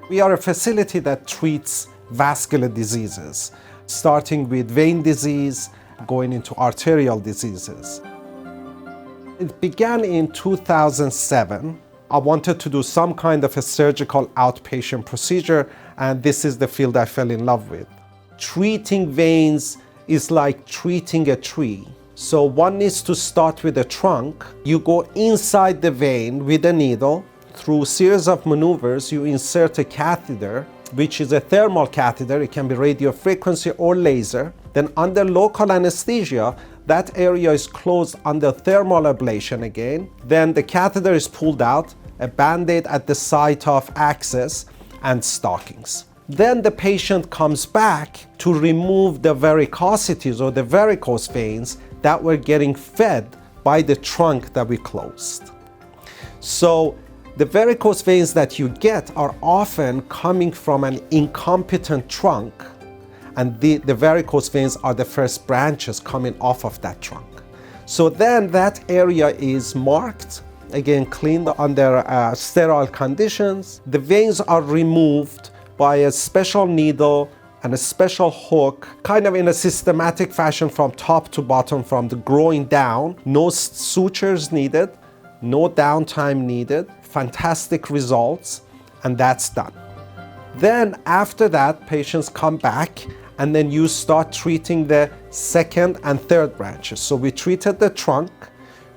We are a facility that treats vascular diseases, starting with vein disease, going into arterial diseases. It began in 2007. I wanted to do some kind of a surgical outpatient procedure, and this is the field I fell in love with. Treating veins is like treating a tree. So one needs to start with the trunk. You go inside the vein with a needle. Through a series of maneuvers, you insert a catheter, which is a thermal catheter. It can be radiofrequency or laser. Then under local anesthesia, that area is closed under thermal ablation again. Then the catheter is pulled out, a band-aid at the site of access, and stockings. Then the patient comes back to remove the varicosities or the varicose veins that were getting fed by the trunk that we closed. So the varicose veins that you get are often coming from an incompetent trunk, and the varicose veins are the first branches coming off of that trunk. So then that area is marked, again cleaned under sterile conditions. The veins are removed by a special needle and a special hook, kind of in a systematic fashion from top to bottom, from the groin down. No sutures needed, no downtime needed, fantastic results, and that's done. Then after that, patients come back, and then you start treating the second and third branches. So we treated the trunk,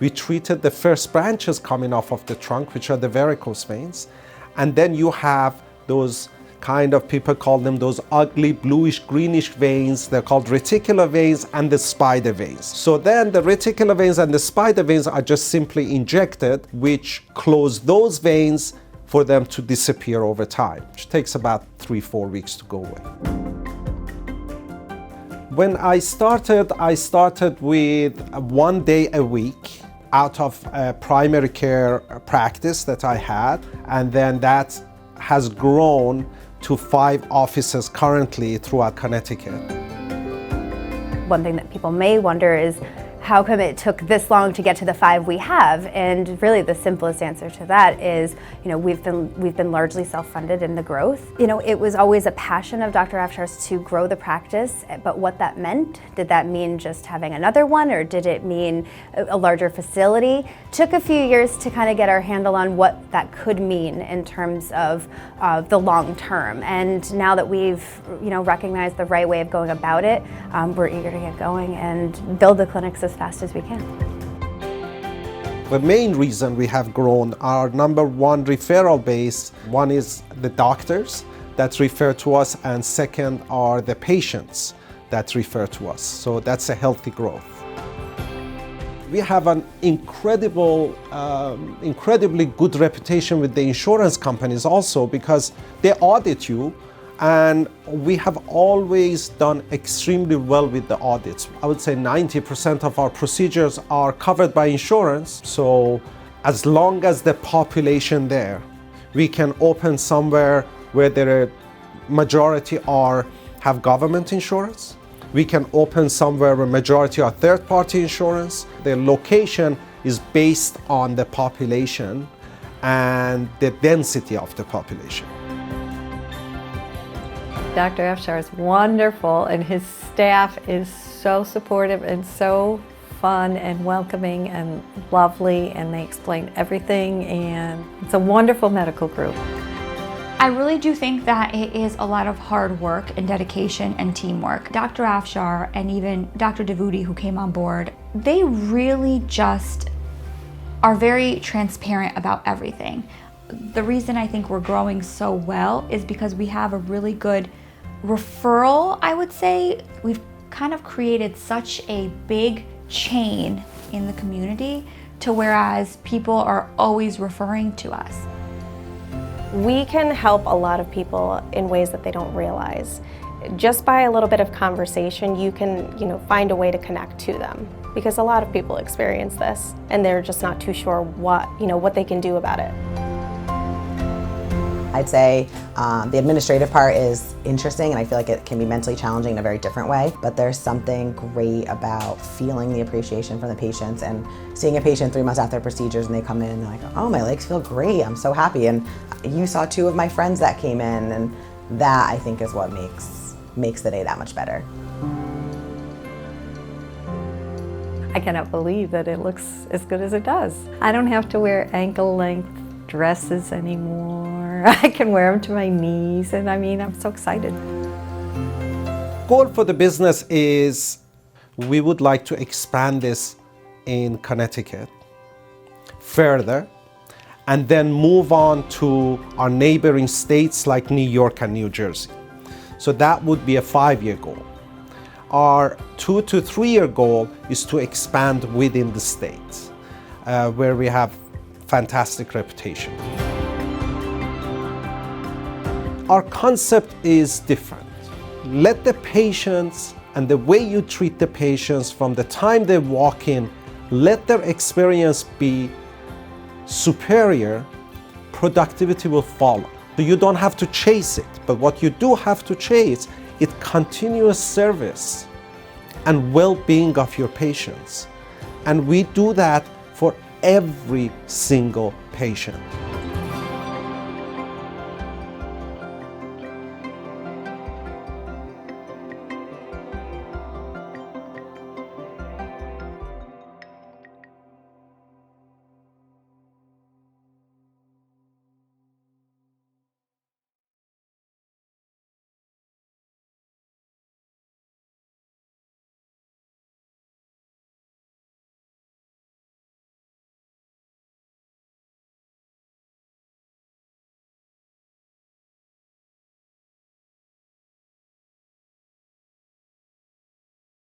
we treated the first branches coming off of the trunk, which are the varicose veins, and then you have those kind of, people call them those ugly bluish greenish veins. They're called reticular veins and the spider veins. So then the reticular veins and the spider veins are just simply injected, which close those veins for them to disappear over time, which takes about 3-4 weeks to go away. When I started with 1 day a week out of a primary care practice that I had, and then that has grown to 5 offices currently throughout Connecticut. One thing that people may wonder is, how come it took this long to get to the 5 we have? And really the simplest answer to that is, we've been largely self-funded in the growth. It was always a passion of Dr. Afshar's to grow the practice, but what that meant, did that mean just having another one, or did it mean a larger facility? Took a few years to kind of get our handle on what that could mean in terms of the long term. And now that we've recognized the right way of going about it, we're eager to get going and build the clinics as fast as we can. The main reason we have grown, our number one referral base, one is the doctors that refer to us, and second are the patients that refer to us. So that's a healthy growth. We have an incredibly good reputation with the insurance companies also, because they audit you, and we have always done extremely well with the audits. I would say 90% of our procedures are covered by insurance. So as long as the population there, we can open somewhere where the majority have government insurance. We can open somewhere where majority are third-party insurance. The location is based on the population and the density of the population. Dr. Afshar is wonderful, and his staff is so supportive and so fun and welcoming and lovely, and they explain everything, and it's a wonderful medical group. I really do think that it is a lot of hard work and dedication and teamwork. Dr. Afshar and even Dr. Devuti, who came on board, they really just are very transparent about everything. The reason I think we're growing so well is because we have a really good referral, I would say. We've kind of created such a big chain in the community to whereas people are always referring to us. We can help a lot of people in ways that they don't realize. Just by a little bit of conversation, you can, find a way to connect to them, because a lot of people experience this and they're just not too sure what they can do about it. I'd say the administrative part is interesting, and I feel like it can be mentally challenging in a very different way, but there's something great about feeling the appreciation from the patients and seeing a patient 3 months after their procedures and they come in and they're like, oh, my legs feel great, I'm so happy. And you saw 2 of my friends that came in, and that I think is what makes the day that much better. I cannot believe that it looks as good as it does. I don't have to wear ankle-length dresses anymore. I can wear them to my knees, and I mean, I'm so excited. Goal for the business is we would like to expand this in Connecticut further, and then move on to our neighboring states like New York and New Jersey. So that would be a 5-year goal. Our 2 to 3 year goal is to expand within the states where we have fantastic reputation. Our concept is different. Let the patients and the way you treat the patients from the time they walk in, let their experience be superior, productivity will follow. So you don't have to chase it, but what you do have to chase is continuous service and well-being of your patients. And we do that for every single patient.